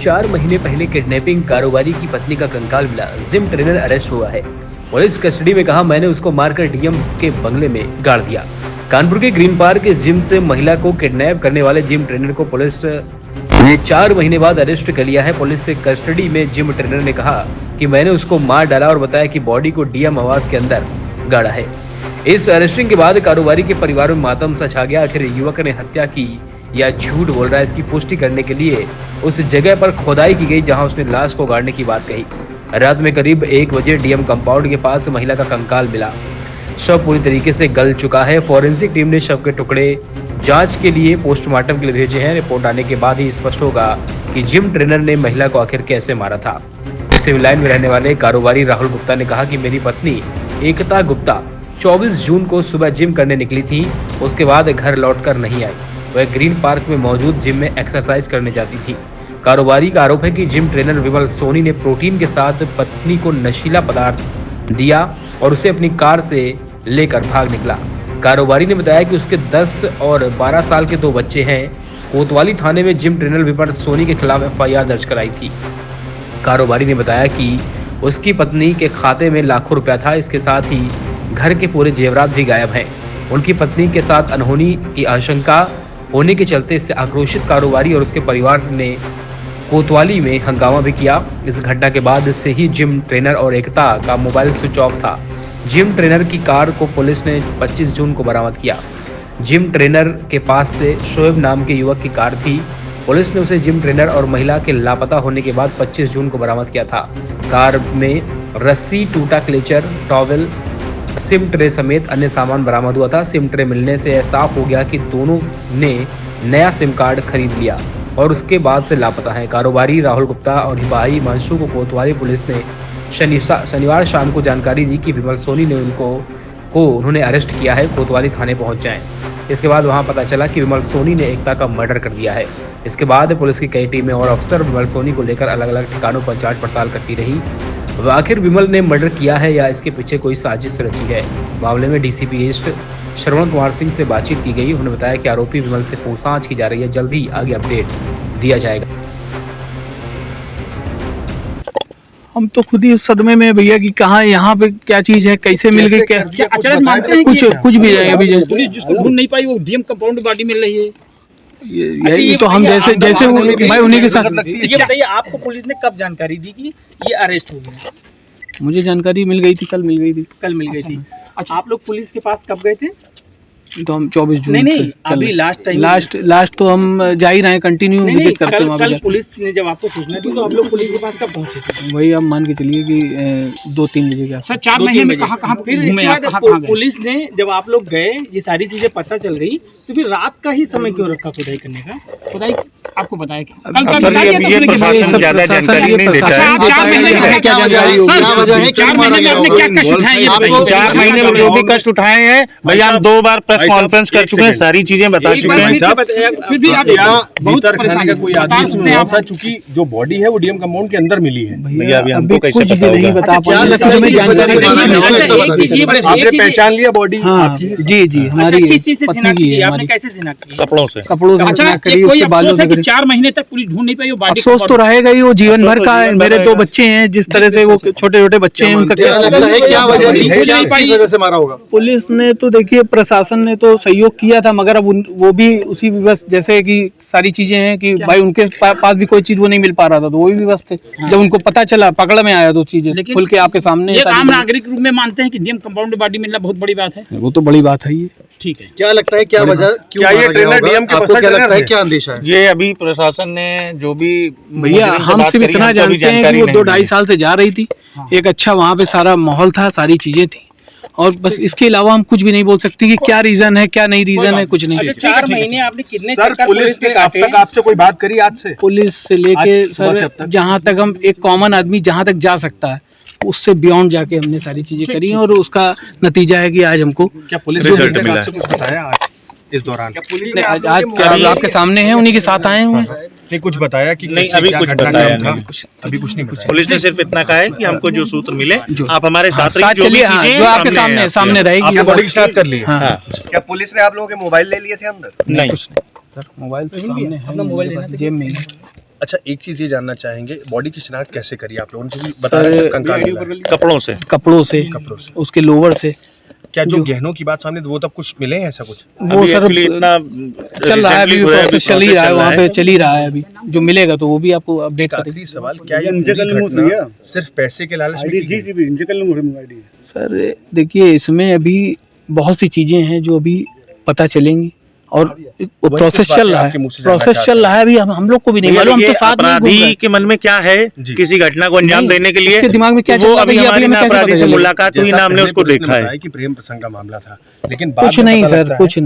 4 महीने पहले किडनैपिंग कारोबारी की पत्नी का कंकाल मिला। जिम ट्रेनर अरेस्ट हुआ है। पुलिस कस्टडी में कहा, मैंने उसको मारकर डीएम के बंगले में गाड़ दिया। कानपुर के ग्रीन पार्क जिम से महिला को किडनैप करने वाले जिम ट्रेनर को पुलिस ने 4 महीने बाद अरेस्ट कर लिया है। पुलिस से कस्टडी में जिम ट्रेनर ने कहा कि मैंने उसको मार डाला और बताया कि बॉडी को डीएम आवास के अंदर गाड़ा है। इस अरेस्टिंग के बाद कारोबारी के परिवार में मातम सा छा गया। आखिर युवक ने हत्या की या झूठ बोल रहा है, इसकी पुष्टि करने के लिए उस जगह पर खोदाई की गई जहां उसने लाश को गाड़ने की बात कही। रात में करीब 1 बजे डीएम कंपाउंड के पास महिला का कंकाल मिला। शव पूरी तरीके से गल चुका है। फॉरेंसिक टीम ने शव के टुकड़े जांच के लिए पोस्टमार्टम के लिए भेजे हैं। रिपोर्ट आने के बाद ही स्पष्ट होगा कि जिम ट्रेनर ने महिला को आखिर कैसे मारा था। सिविल लाइन में रहने वाले कारोबारी राहुल गुप्ता ने कहा कि मेरी पत्नी एकता गुप्ता 24 जून को सुबह जिम करने निकली थी। उसके बाद घर लौटकर नहीं आई। वह ग्रीन पार्क में मौजूद जिम में एक्सरसाइज करने जाती थी। कारोबारी का आरोप है कि जिम ट्रेनर विमल सोनी ने प्रोटीन के साथ पत्नी को नशीला पदार्थ दिया और उसे अपनी कार से लेकर भाग निकला। कारोबारी ने बताया कि उसके 10 और 12 साल के 2 बच्चे हैं। कोतवाली थाने में जिम ट्रेनर विमल सोनी के खिलाफ एफआईआर दर्ज कराई थी। कारोबारी ने बताया कि उसकी पत्नी के खाते में लाखों रुपया था। इसके साथ ही घर के पूरे जेवरात भी गायब हैं। उनकी पत्नी के साथ अनहोनी की आशंका होने के चलते इससे आक्रोशित कारोबारी और उसके परिवार ने कोतवाली में हंगामा भी किया। इस घटना के बाद से ही जिम ट्रेनर और एकता का मोबाइल स्विच ऑफ था। जिम ट्रेनर की कार को पुलिस ने 25 जून को बरामद किया। जिम ट्रेनर के पास से शोएब नाम के युवक की कार थी। पुलिस ने उसे जिम ट्रेनर और महिला के लापता होने के बाद 25 जून को बरामद किया था। कार में रस्सी, टूटा क्लेचर, टॉवेल, सिम ट्रे समेत अन्य सामान बरामद हुआ था। सिम ट्रे मिलने से साफ हो गया कि दोनों ने नया सिम कार्ड खरीद लिया और उसके बाद से लापता है। कारोबारी राहुल गुप्ता और भाई हिमांशु को कोतवाली पुलिस ने शनिवार शाम को जानकारी दी कि विमल सोनी ने उन्होंने अरेस्ट किया है। कोतवाली थाने पहुंच जाएं। इसके बाद वहां पता चला कि विमल सोनी ने एकता का मर्डर कर दिया है। इसके बाद पुलिस की कई टीमें और अफसर विमल सोनी को लेकर अलग अलग ठिकानों पर जांच पड़ताल करती रही। आखिर विमल ने मर्डर किया है या इसके पीछे कोई साजिश रची है। मामले में डीसीपी ईस्ट श्रवण कुमार सिंह से बातचीत की गई। उन्होंने बताया कि आरोपी विमल से पूछताछ की जा रही है। जल्द ही आगे अपडेट दिया जाएगा। हम तो खुद ही सदमे में भैया कि कहाँ यहाँ पे क्या चीज है, कैसे मिल गई, क्या अचानक मानते हैं कुछ भी जाएगा अभी पुलिस जिसको ढूंढ नहीं पाई वो डीएम कंपाउंड बॉडी मिल रही है। ये तो हम जैसे मैं उन्हीं के साथ। ये बताइए, आपको पुलिस ने कब जानकारी दी कि ये अरेस्ट हो गए? मुझे जानकारी मिल गई थी, कल मिल गई थी। अच्छा, आप लोग पुलिस के पास कब गए थे? तो हम 24 जून नहीं अभी लास्ट तो हम जा ही रहे हैं, कंटिन्यू विजिट करते हैं। कल पुलिस ने जब आपको सूचना दी तो आप लोग पुलिस के पास कब पहुंचे थे? वही आप मान के चलिए कि 2-3 बजे का। सर 4 महीने में कहाँ पुलिस ने जब आप लोग गए ये सारी चीजें पता चल गई तो फिर रात का ही समय क्यों रखा खुदाई करने का? खुदाई आपको बताया कि कल का ज्यादा जानकारी नहीं देता है। 4 महीने में क्या जानकारी होगी? 4 महीने में आपने क्या कष्ट उठाए ये बताइए। 4 महीने में जो भी कष्ट उठाए हैं भैया, हम 2 बार प्रेस कॉन्फ्रेंस कर चुके हैं, सारी चीजें बता चुके हैं। फिर भी आप भीतर खाने का कोई आदेश नहीं था, चूंकि जो बॉडी है वो डीएम कंपाउंड के अंदर मिली है। भैया अभी हमको कैसे कुछ पता नहीं होगा? बता आपने पहचान लिया बॉडी? जी हमारी पत्नी की है। आपने कैसे शिनाख्त की? कपड़ों से अच्छा, कोई अफसोस है कि 4 महीने तक पुलिस ढूंढ नहीं पाई वो बॉडी? अफसोस तो रहेगा ही, वो जीवन भर का है। मेरे 2 बच्चे हैं, जिस तरह से वो छोटे बच्चे हैं, उनका क्या वजह से मारा होगा? पुलिस ने तो देखिए, प्रशासन ने तो सहयोग किया था, मगर अब वो भी उसी विवश, जैसे कि सारी चीजें हैं कि भाई उनके पास भी कोई चीज वो नहीं मिल पा रहा था, तो वो भी विवश थे। जब उनको पता चला, पकड़ में आया तो चीजें खुल के आपके सामने। आम नागरिक रूप में मानते हैं कि डीएम कंपाउंड बॉडी मिलना बहुत बड़ी बात है। वो तो बड़ी बात है ये। ठीक है, क्या लगता है, क्या वजह, क्या ये ट्रेनर डीएम के पास क्या लगता है, क्या अंदेशा है? ये अभी प्रशासन ने जो भी भैया, हम सिर्फ इतना जानते हैं कि वो 2-2.5 साल से जा रही थी। एक अच्छा वहाँ पे सारा माहौल था, सारी चीजें थी, और बस इसके अलावा हम कुछ भी नहीं बोल सकते कि क्या रीजन है, क्या नहीं रीजन है, कुछ नहीं। अच्छा, 4 महीने आपने कितने सर पुलिस ने अब तक आपसे कोई बात करी आज से? पुलिस से लेके सर जहाँ तक हम, एक कॉमन आदमी जहाँ तक जा सकता है, उससे बियॉन्ड जाके हमने सारी चीजें करी और उसका नतीजा है कि आज हमको क्या पुलिस रिजल्ट मिला? कुछ बताया इस दौरान? आज क्या आपके सामने है, उन्हीं के साथ आए हुए। नहीं कुछ बताया कि नहीं, अभी कुछ बताया अभी कुछ नहीं बताया। पुलिस ने सिर्फ इतना कहा है कि हमको जो सूत्र मिले आप हमारे साथ चलिए, जो आपके सामने रहेगी। बॉडी स्टार्ट कर ली। क्या पुलिस ने आप लोगों के मोबाइल ले लिए थे अंदर? नहीं सर, मोबाइल तो सामने है, जेब में। अच्छा, एक चीज ये जानना चाहेंगे, बॉडी की शिनाख्त कैसे करी आप लोगों ने? क्योंकि बता रहे हैं कंकाल मिला है। कपड़ों से कपड़ों से, उसके लोवर से। क्या जो गहनों की बात सामने वो तब कुछ मिले हैं, ऐसा कुछ? वो अभी सर actually इतना चल रहा है, अभी प्रोसेस चल ही रहा है, वहाँ पे है। चल ही रहा है। अभी जो मिलेगा तो वो भी आपको अपडेट करेंगे। आखिरी सवाल, क्या ये पूरी घटना सिर्फ पैसे के लालच में की गई? सर देखिए, इसमें अभी बहुत सी चीजें हैं जो अभी पता चलेंगी और प्रोसेस चल रहा है, प्रोसेस चल रहा है। अभी हम लोग को भी नहीं मालूम, हम तो साथ में घूम रहे अपराधी हैं। के मन में क्या है किसी घटना को अंजाम नहीं, देने के लिए, उसके दिमाग में क्या चल वो रहा है, अभी ये हमारी हमें ना कैसे अपराधी पता से चलेगा? मुलाकात हुई, ना हमने उसको देखा है। कि प्रेम प्रसंग का मामला था, लेकिन कुछ नहीं सर, कुछ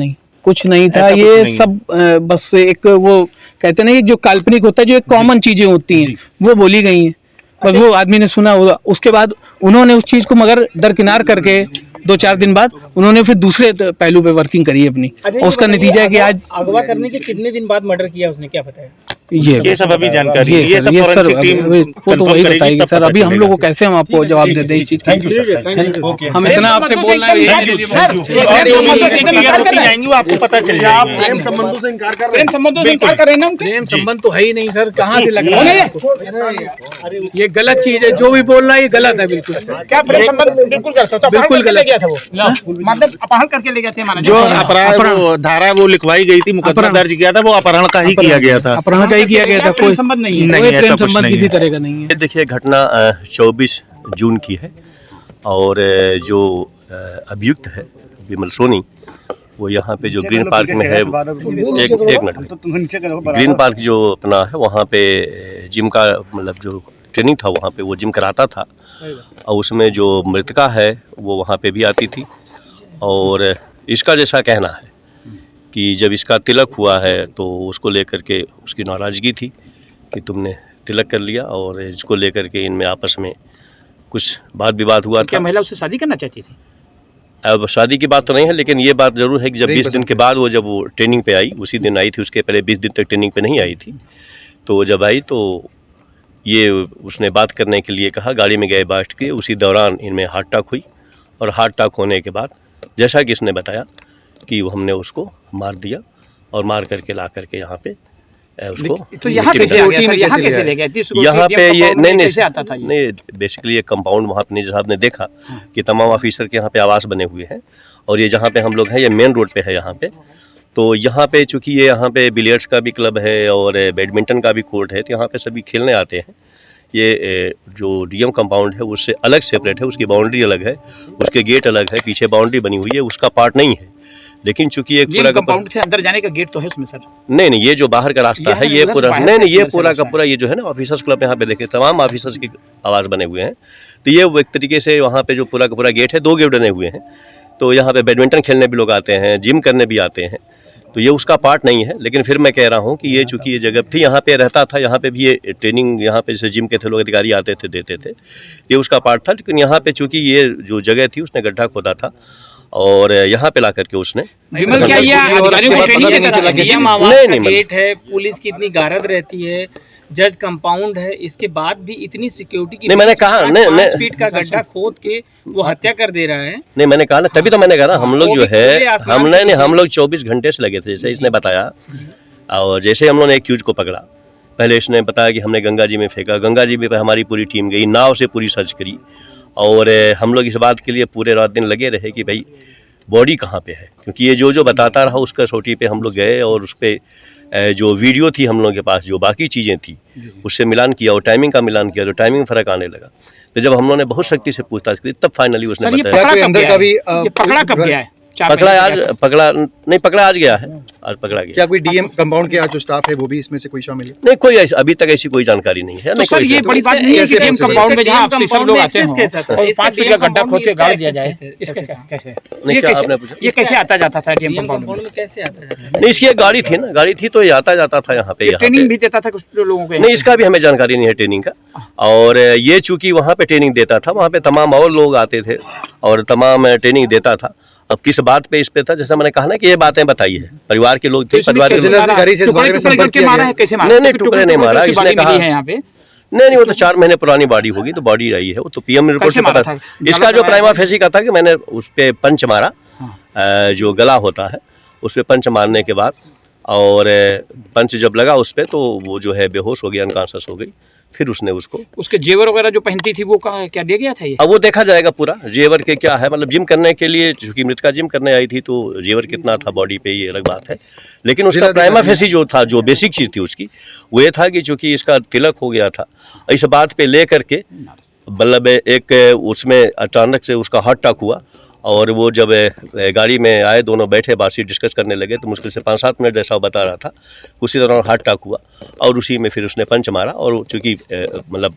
नहीं था। ऐसा कुछ ये नहीं है। सब बस एक वो कहते नहीं, जो काल्पनिक होता है, जो एक कॉमन चीजें होती हैं वो बोली गई हैं, बस वो आदमी ने सुना होगा। उसके बाद उन्होंने उस चीज को मगर दरकिनार करके 2-4 दिन बाद उन्होंने फिर दूसरे पहलू पे वर्किंग करी अपनी, और उसका नतीजा है कि आज अगवा करने के कितने दिन बाद मर्डर किया उसने, क्या पता है? ये सब अभी जानकारी ये नहीं, ये सर, सब ये सर फोरेंसिक टीम वो तो वही confirm बताएगी करेगी, सर। तब अभी पता हम चलेगा। लोग को कैसे हम आपको जवाब दे दें इस चीज की? हम इतना आपसे बोल रहे हैं, जाएंगे वो आपको पता चल जाएगा। प्रेम संबंधों से इनकार कर रहे प्रेम संबंधों से इनकार कर रहे हैं ना उनके? प्रेम संबंध तो है ही नहीं सर, कहाँ से लग रहा है आपको? ये गलत चीज है, जो भी बोल रहा है ये गलत है बिल्कुल। क्या प्रेम संबंध? बिल्कुल कर सकता, बिल्कुल गलत गया था वो, मतलब अपहरण करके ले गए थे माना जो अपराध वो धारा वो लिखवाई गई थी, मुकदमा अपहरण। दर्ज किया था, वो अपहरण का ही किया गया था। अपहरण का ही किया गया था, कोई संबंध नहीं है। नहीं, कोई ऐसा प्रेम कुछ संबंध नहीं किसी है। तरह का नहीं है। ये देखिए, घटना 24 जून की है और जो अभियुक्त है विमल सोनी, वो यहाँ पे जो ग्रीन पार्क में है, एक मिनट, ग्रीन पार्क जो अपना है वहाँ पे जिम का मतलब जो ट्रेनिंग था वहाँ पे वो जिम कराता था, और उसमें जो मृतका है वो वहाँ पे भी आती थी। और इसका जैसा कहना है कि जब इसका तिलक हुआ है तो उसको लेकर के उसकी नाराज़गी थी कि तुमने तिलक कर लिया, और इसको लेकर के इनमें आपस में कुछ वाद विवाद हुआ क्या था। महिला उससे शादी करना चाहती थी? अब शादी की बात तो नहीं है, लेकिन ये बात जरूर है कि जब 20 दिन के बाद जब वो ट्रेनिंग पे आई, उसी दिन आई थी, उसके पहले 20 दिन तक ट्रेनिंग पे नहीं आई थी। तो जब आई तो ये उसने बात करने के लिए कहा, गाड़ी में गए बैठ के, उसी दौरान इनमें हार्ट अटैक हुई, और हार्ट अटैक होने के बाद जैसा कि इसने बताया कि वो हमने उसको मार दिया, और मार करके ला करके यहाँ पे उसको तो यहाँ victim कैसे आ बनाया। गया सर? यहाँ कैसे ले गए थे? यहाँ पे ये कैसे आता था ये? नहीं, बेसिकली ये कंपाउंड वहाँ पे नहीं, साहब ने देखा कि तमाम ऑफिसर के यहाँ पे आवास बने हुए हैं, और ये जहाँ पे हम लोग हैं ये मेन रोड पे है यहाँ पे। तो यहाँ पे चूंकि ये यहाँ पे बिलियर्ड्स का भी क्लब है और बैडमिंटन का भी कोर्ट है, तो यहाँ पे सभी खेलने आते हैं। ये जो डीएम कंपाउंड है उससे अलग सेपरेट है, उसकी बाउंड्री अलग है, उसके गेट अलग है, पीछे बाउंड्री बनी हुई है, उसका पार्ट नहीं है। लेकिन चूंकि ये पूरा कंपाउंड से अंदर जाने का गेट तो है उसमें सर? नहीं, ये जो बाहर का रास्ता है ये पूरा नहीं, ये पूरा का पूरा ये जो है ना ऑफिसर्स क्लब, यहाँ पे देखिए तमाम ऑफिसर्स के आवास बने हुए हैं। तो ये एक तरीके से वहाँ पे जो पूरा का पूरा गेट है, 2 गेट बने हुए हैं। तो यहाँ पे बैडमिंटन खेलने भी लोग आते हैं, जिम करने भी आते हैं, तो ये उसका पार्ट नहीं है। लेकिन फिर मैं कह रहा हूँ कि ये चूंकि ये जगह थी, यहाँ पे रहता था, यहाँ पे भी ये ट्रेनिंग, यहाँ पे जैसे जिम के थे लोग अधिकारी आते थे, देते थे, ये उसका पार्ट था। लेकिन यहाँ पे चूंकि ये जो जगह थी उसने गड्ढा खोदा था, और यहाँ पे ला करके उसने विमल, क्या ये अधिकारियों को ट्रेनिंग देता था? डीएम आवास का नहीं, गेट है, पुलिस की इतनी गारद रहती है, जज कंपाउंड है, इसके बाद भी इतनी सिक्योरिटी की नहीं, मैंने कहा, 5 फीट का गड्ढा खोद के वो हत्या कर दे रहा है। नहीं, मैंने कहा ना, तभी तो मैंने कहा ना, हम लोग जो है आसमान हम लोग 24 घंटे से लगे थे, जैसे इसने बताया। और जैसे हम लोगों ने एक्यूज को पकड़ा, पहले इसने बताया कि हमने गंगा जी में फेंका, गंगा जी में हमारी पूरी टीम गई, नाव से पूरी सर्च करी, और हम लोग इस बात के लिए पूरे रात दिन लगे रहे कि भाई बॉडी कहाँ पे है, क्योंकि ये जो बताता रहा उसका सोटी पे हम लोग गए, और उस पर जो वीडियो थी हम लोगों के पास, जो बाकी चीज़ें थी, उससे मिलान किया और टाइमिंग का मिलान किया, तो टाइमिंग फ़र्क आने लगा। तो जब हम लोगों ने बहुत सख्ती से पूछताछ की, तब फाइनली उसने बताया। पकड़ा कब गया है? पकड़ा आज गया है, आज पकड़ा गया। क्या कोई डीएम कंपाउंड के आज जो स्टाफ है वो भी इसमें से कोई शामिल है? नहीं, कोई अभी तक ऐसी कोई जानकारी नहीं है। तो सर ये बड़ी बात नहीं है कि डीएम कंपाउंड में जहां ऑफिसर लोग आते हैं और 5 फीट का गड्ढा खोद के गाड़ दिया जाए, इसका कैसे? ये कैसे आता जाता था डीएम कंपाउंड में? कैसे आता जाता है? नहीं, इसकी एक गाड़ी थी ना, गाड़ी थी तो ये आता जाता था यहाँ पे। ट्रेनिंग भी देता था कुछ लोगों को? नहीं, इसका भी हमें जानकारी नहीं है ट्रेनिंग का। और ये चूंकि वहाँ पे ट्रेनिंग देता था, वहाँ पे तमाम और लोग आते थे और तमाम ट्रेनिंग देता था। अब किस बात पे इस पे था, जैसे मैंने कहा ना कि ये बातें बताई है, परिवार के लोग थे, परिवार के लोग। नहीं, टुकड़े नहीं मारा, इसने कहा नहीं, वो तो 4 महीने पुरानी बॉडी होगी, तो बॉडी रही है वो, तो पीएम रिपोर्ट से पता था। इसका जो प्राइमा फेसी का था कि मैंने उस पे पंच मारा, जो गला होता है उस पे पंच मारने के बाद, और पंच जब लगा उस पर तो वो जो है बेहोश हो गया, अनकॉन्शियस हो गई। फिर उसने उसके जेवर वगैरह जो पहनती थी वो क्या दिया गया था ये? अब वो देखा जाएगा पूरा जेवर के क्या है, मतलब जिम करने के लिए, चूंकि मृतका जिम करने आई थी तो जेवर कितना था बॉडी पे ये अलग बात है। लेकिन उसका प्राइमा फेसी जो था, जो बेसिक चीज़ थी उसकी, वो ये था कि चूंकि इसका तिलक हो गया था, इस बात पे ले करके मतलब एक उसमें अचानक से उसका हार्ट अटैक हुआ। और वो जब गाड़ी में आए, दोनों बैठे बातचीत डिस्कस करने लगे तो मुश्किल से 5-7 मिनट जैसा बता रहा था, उसी दौरान हार्ट अटैक हुआ और उसी में फिर उसने पंच मारा। और चूंकि मतलब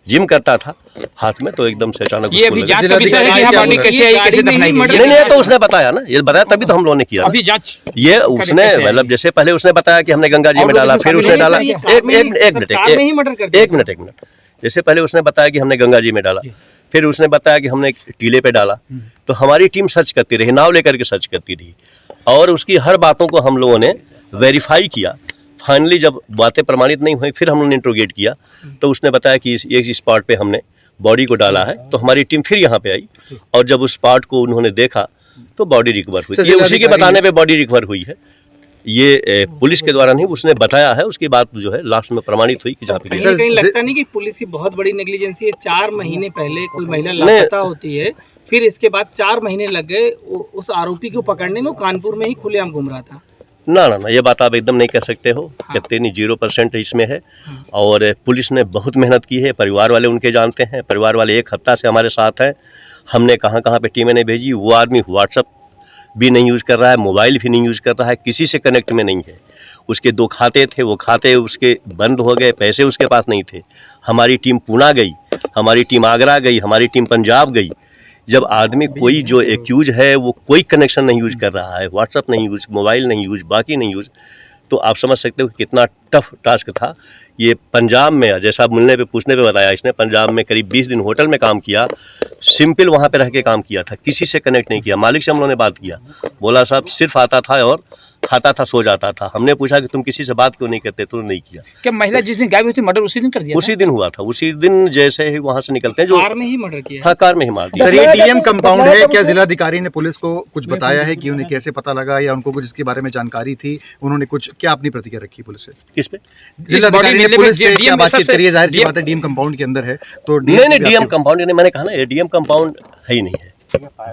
जिम करता था हाथ में, तो एकदम से अचानक ये अभी जांच का विषय है कि यहाँ बॉडी कैसे आई, कैसे दफनाई गई? नहीं, तो उसने बताया ना, ये बताया तभी तो हम लोगों ने किया अभी जांच ये उसने मतलब जैसे पहले उसने बताया कि हमने गंगा जी में डाला, फिर उसने डाला एक मिनट जैसे पहले उसने बताया कि हमने गंगा जी में डाला, फिर उसने बताया कि हमने टीले पे डाला। तो हमारी टीम सर्च करती रही, नाव लेकर के सर्च करती रही और उसकी हर बातों को हम लोगों ने वेरीफाई किया। फाइनली जब बातें प्रमाणित नहीं हुई, फिर हम लोगों ने इंट्रोगेट किया तो उसने बताया कि इस स्पॉट पे हमने बॉडी को डाला है। तो हमारी टीम फिर यहाँ पे आई और जब उस स्पॉट को उन्होंने देखा तो बॉडी रिकवर हुई। ये उसी के बताने पे बॉडी रिकवर हुई है, ये पुलिस के द्वारा नहीं, उसने बताया है। उसकी बात जो है लास्ट में प्रमाणित हुई कि जहाँ पे कहीं लगता नहीं कि पुलिस की बहुत बड़ी नेग्लिजेंसी है? 4 महीने पहले कोई महिला लापता होती है, फिर इसके बाद 4 महीने लग गए उस आरोपी को पकड़ने में। वो कानपुर में ही खुलेआम घूम रहा था। ना, ये बात आप एकदम नहीं कह सकते हो। कहते नहीं, 0% इसमें है। और पुलिस ने बहुत मेहनत की है, परिवार वाले उनके जानते हैं, परिवार वाले 1 हफ्ता से हमारे साथ हैं। हमने कहाँ पे टीमें नहीं भेजी। वो आदमी व्हाट्सअप भी नहीं यूज़ कर रहा है, मोबाइल भी नहीं यूज़ कर रहा है, किसी से कनेक्ट में नहीं है। उसके 2 खाते थे, वो खाते उसके बंद हो गए, पैसे उसके पास नहीं थे। हमारी टीम पूना गई, हमारी टीम आगरा गई, हमारी टीम पंजाब गई। जब आदमी कोई जो एक्यूज है वो कोई कनेक्शन नहीं यूज कर रहा है, व्हाट्सअप नहीं यूज, मोबाइल नहीं यूज, बाकी नहीं यूज, तो आप समझ सकते हो कि कितना टफ टास्क था। ये पंजाब में, जैसा मिलने पे पूछने पे बताया इसने, पंजाब में करीब 20 दिन होटल में काम किया, सिंपल वहाँ पे रह के काम किया था, किसी से कनेक्ट नहीं किया। मालिक से हम लोगों ने बात किया, बोला साहब सिर्फ आता था और खाता था, सो जाता था। हमने पूछा कि तुम किसी से बात क्यों नहीं करते, तो नहीं किया। क्या महिला जिस दिन गायब हुई थी मर्डर उसी दिन कर दिया? उसी दिन हुआ था, उसी दिन जैसे ही वहाँ से निकलते हैं, जो कार में ही मर्डर किया। हाँ, कार में ही मार दिया। सर, ये डीएम कंपाउंड है, क्या जिलाधिकारी ने पुलिस को कुछ बताया है कि उन्हें कैसे पता लगा, या उनको कुछ इसके बारे में जानकारी थी? उन्होंने कुछ क्या अपनी प्रतिक्रिया रखी पुलिस से? किस पे? जिलाधिकारी ने पुलिस से क्या बातचीत करी है? जाहिर सी बात है डीएम कंपाउंड के अंदर है तो नहीं, डीएम कंपाउंड नहीं, मैंने कहा ना, ये डीएम कंपाउंड है ही नहीं है।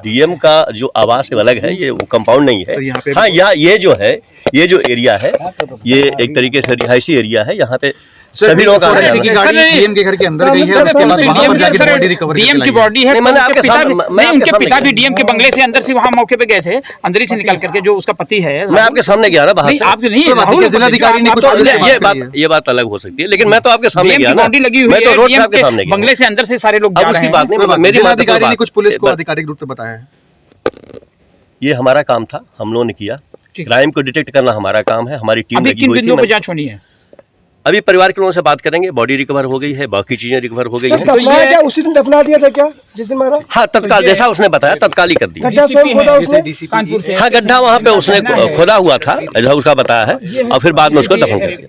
डीएम का जो आवास अलग है, ये वो कंपाउंड नहीं है। हाँ, यहाँ ये जो है, ये जो एरिया है, ये एक तरीके से रिहायशी एरिया है। यहाँ पे सभी लोग की गाड़ी डीएम के घर के अंदर गई है, उसके बाद वहां पर जाके बॉडी रिकवर डीएम की बॉडी है। मैंने आपके सामने, उनके पिता भी डीएम के बंगले से अंदर से वहां मौके पे गए थे, अंदर ही से निकल करके, जो उसका पति है। मैं आपके सामने गया ना बाहर से। आप नहीं, जिलाधिकारी ने कुछ, ये बात अलग हो सकती है, लेकिन मैं तो आपके सामने गया ना, लगी हुई मैं तो रोड आपके सामने गया, बंगले से अंदर से सारे लोग जा रहे हैं। उसकी बात नहीं, मेरी जिलाधिकारी ने कुछ पुलिस को आधिकारिक रूप से बताया है? ये हमारा काम था, हम लोगों ने किया। क्राइम को डिटेक्ट करना हमारा काम है, हमारी टीम लगी हुई थी। जांच होनी है। अभी परिवार के लोगों से बात करेंगे, बॉडी रिकवर हो गई है, बाकी चीजें रिकवर हो गई हैं। दफनाया क्या उसी दिन दफना दिया था क्या जिस दिन मारा? हाँ, तत्काल, जैसा उसने बताया तत्काल ही कर दिया। गड्ढा स्वयं खोदा उसने? हाँ, गड्ढा वहाँ पे उसने खोदा हुआ था, ऐसा उसका बताया है, और फिर बाद में उसको दफन कर दिया।